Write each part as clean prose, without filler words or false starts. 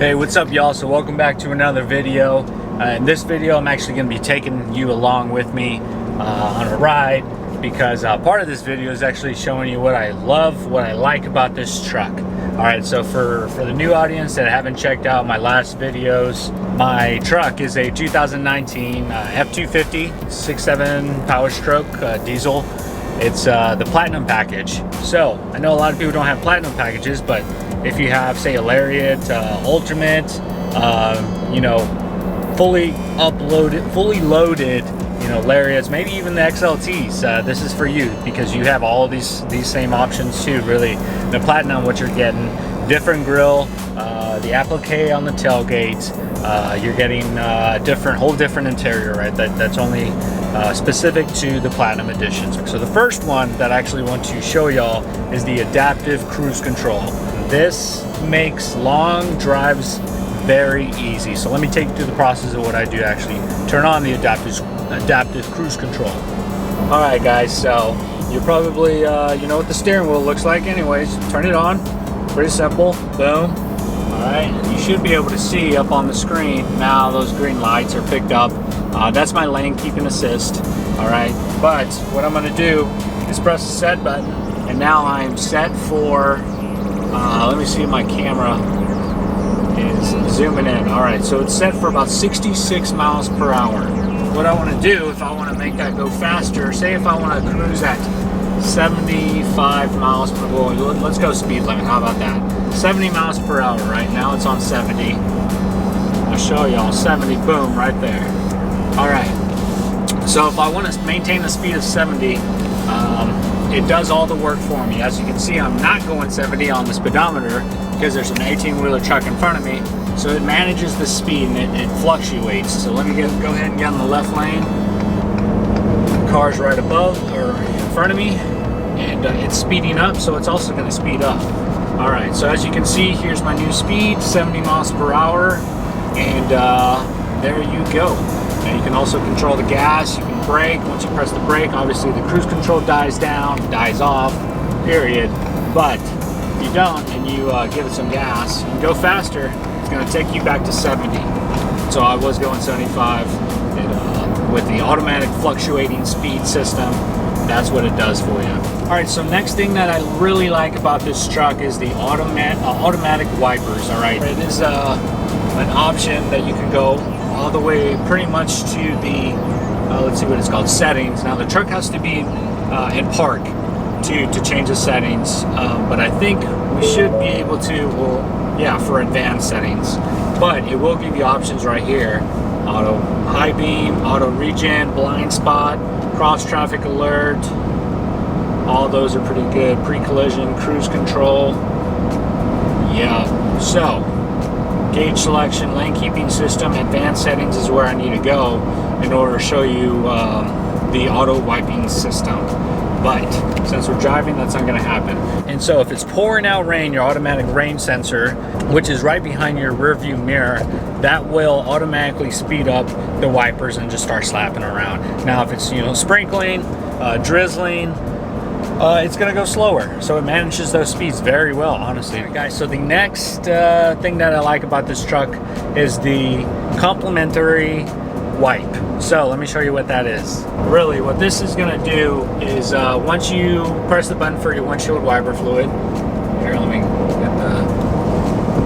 Hey, what's up y'all? So welcome back to another video. In this video I'm actually going to be taking you along with me on a ride, because part of this video is actually showing you what I love, what I like about this truck. Alright, so for the new audience that haven't checked out my last videos, my truck is a 2019 F250 6.7 Power Stroke diesel. It's the Platinum package. So I know a lot of people don't have Platinum packages, but if you have, say, a Lariat, Ultimate, you know, fully loaded, you know, Lariats, maybe even the XLTs, this is for you, because you have all these same options too. Really, the Platinum, what you're getting, different grille, the applique on the tailgate, you're getting whole different interior, right? That's only specific to the Platinum editions. So the first one that I actually want to show y'all is the adaptive cruise control. This makes long drives very easy. So let me take you through the process of what I do to actually turn on the adaptive cruise control. All right, guys, so you're probably, you know what the steering wheel looks like anyways. Turn it on, pretty simple, boom. All right, you should be able to see up on the screen now those green lights are picked up. That's my lane keeping assist, all right? But what I'm gonna do is press the set button, and now I'm set for, let me see if my camera is zooming in. All right, so it's set for about 66 miles per hour. What I wanna do, if I wanna make that go faster, say if I wanna cruise at 75 miles per hour, well, let's go speed limit, how about that? 70 miles per hour, right now it's on 70. I'll show y'all 70, boom, right there. All right, so if I want to maintain the speed of 70, it does all the work for me. As you can see, I'm not going 70 on the speedometer because there's an 18-wheeler truck in front of me, so it manages the speed and it fluctuates. So let me go ahead and get in the left lane. The car's right above or in front of me, and it's speeding up, so it's also going to speed up. All right, so as you can see, here's my new speed, 70 miles per hour, and there you go. And you can also control the gas, you can brake. Once you press the brake, obviously the cruise control dies down, dies off, period. But if you don't and you give it some gas, you can go faster, it's gonna take you back to 70. So I was going 75, and with the automatic fluctuating speed system, that's what it does for you. All right, so next thing that I really like about this truck is the automatic wipers, all right? It is an option that you can go all the way pretty much to the, let's see what it's called, settings. Now the truck has to be in park to change the settings, but I think we should be able to, well, yeah, for advanced settings. But it will give you options right here. Auto high beam, auto regen, blind spot, cross traffic alert. All those are pretty good. Pre-collision, cruise control. Yeah, so gauge selection, lane keeping system, advanced settings is where I need to go in order to show you the auto wiping system. But since we're driving, that's not going to happen. And so if it's pouring out rain, your automatic rain sensor, which is right behind your rear view mirror, that will automatically speed up the wipers and just start slapping around. Now if it's, you know, sprinkling, drizzling, it's gonna go slower, so it manages those speeds very well, honestly. Right, guys, so the next thing that I like about this truck is the complimentary wipe. So let me show you what that is. Really, what this is gonna do is once you press the button for your windshield wiper fluid, here, let me get the,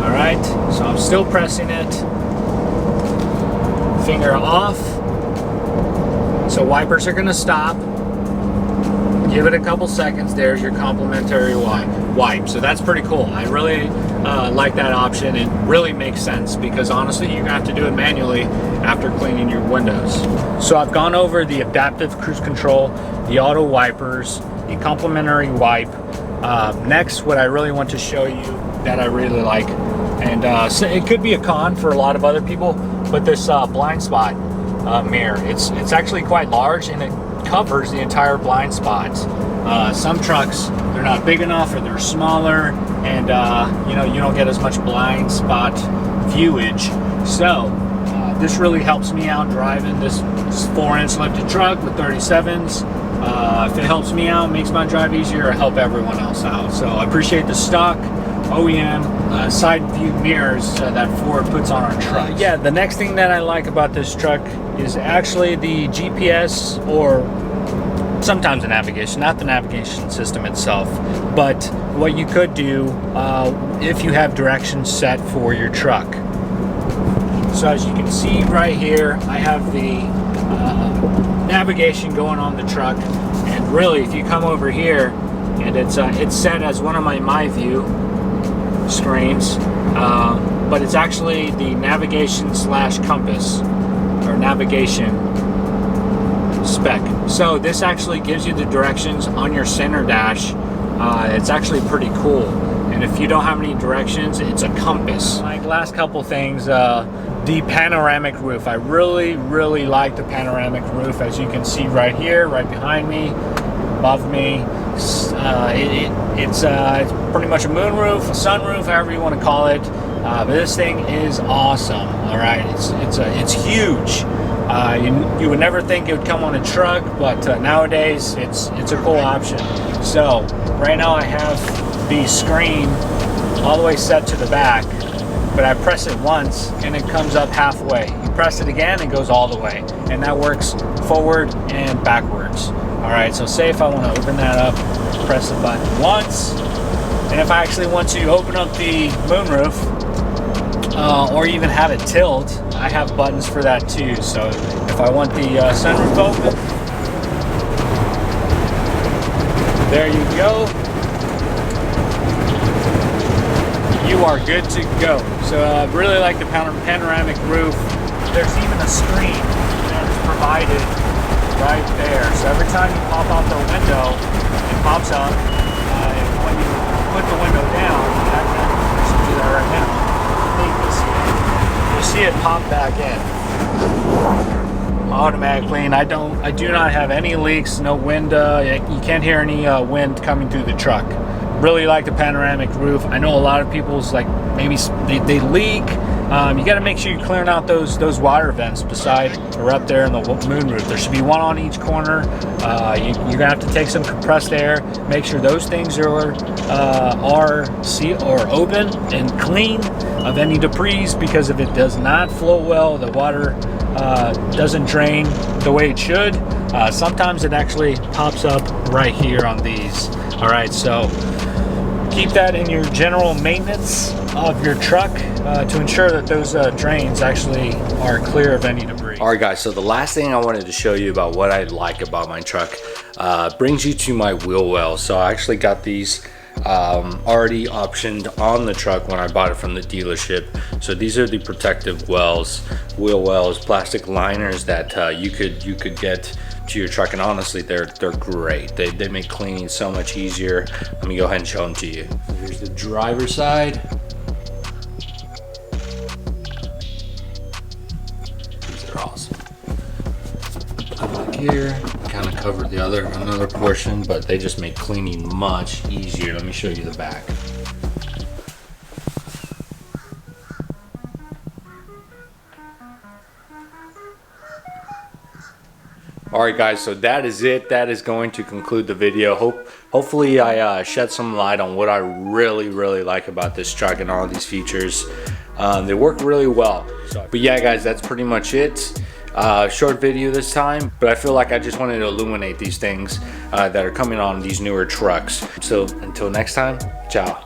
all right, so I'm still pressing it, finger off, so wipers are gonna stop. Give it a couple seconds, there's your complimentary wipe. So that's pretty cool. I really like that option. It really makes sense because honestly, you have to do it manually after cleaning your windows. So I've gone over the adaptive cruise control, the auto wipers, the complimentary wipe. Next, what I really want to show you that I really like, and so it could be a con for a lot of other people, but this blind spot mirror, it's actually quite large and it covers the entire blind spot. Some trucks, they're not big enough or they're smaller, and you know, you don't get as much blind spot viewage. So this really helps me out driving this 4-inch lifted truck with 37s. If it helps me out, makes my drive easier, I help everyone else out. So I appreciate the stock OEM side view mirrors that Ford puts on our truck. Yeah, the next thing that I like about this truck is actually the GPS, or sometimes the navigation, not the navigation system itself, but what you could do if you have directions set for your truck. So as you can see right here, I have the navigation going on the truck, and really if you come over here, and it's set as one of my view screens, but it's actually the navigation slash compass, or navigation spec. So this actually gives you the directions on your center dash. It's actually pretty cool, and if you don't have any directions, it's a compass. Like, last couple things, the panoramic roof. I really like the panoramic roof. As you can see right here, right behind me, above me, it's pretty much a moon roof, a sun roof, however you want to call it. But this thing is awesome. All right, it's huge. You would never think it would come on a truck, but nowadays it's a cool option. So right now I have the screen all the way set to the back, but I press it once and it comes up halfway. You press it again, it goes all the way, and that works forward and backwards. All right, so say if I want to open that up, press the button once, and if I actually want to open up the moonroof, or even have it tilt, I have buttons for that too. So if I want the sunroof open, there you go. You are good to go. So I really like the panoramic roof. There's even a screen that is provided right there. So every time you pop out the window, it pops up. And when you put the window down, I should do that right now. You see it pop back in automatically, and I do not have any leaks, no wind. You can't hear any wind coming through the truck. Really like the panoramic roof. I know a lot of people's, like, maybe they leak. You got to make sure you're clearing out those water vents beside or up there in the moonroof. There should be one on each corner. You're gonna have to take some compressed air, make sure those things are sealed or open and clean of any debris, because if it does not flow well, the water doesn't drain the way it should. Sometimes it actually pops up right here on these. All right, so keep that in your general maintenance of your truck to ensure that those drains actually are clear of any debris. All right, guys, so the last thing I wanted to show you about what I like about my truck brings you to my wheel wells. So I actually got these already optioned on the truck when I bought it from the dealership. So these are the protective wells, wheel wells, plastic liners that you could get to your truck, and honestly they're great. They make cleaning so much easier. Let me go ahead and show them to you. Here's the driver's side. These are awesome. Back here, kind of covered the another portion, but they just make cleaning much easier. Let me show you the back. Alright guys, so that is it. That is going to conclude the video. Hopefully I shed some light on what I really like about this truck and all these features. They work really well. But yeah guys, that's pretty much it. Short video this time, but I feel like I just wanted to illuminate these things that are coming on these newer trucks. So until next time, ciao.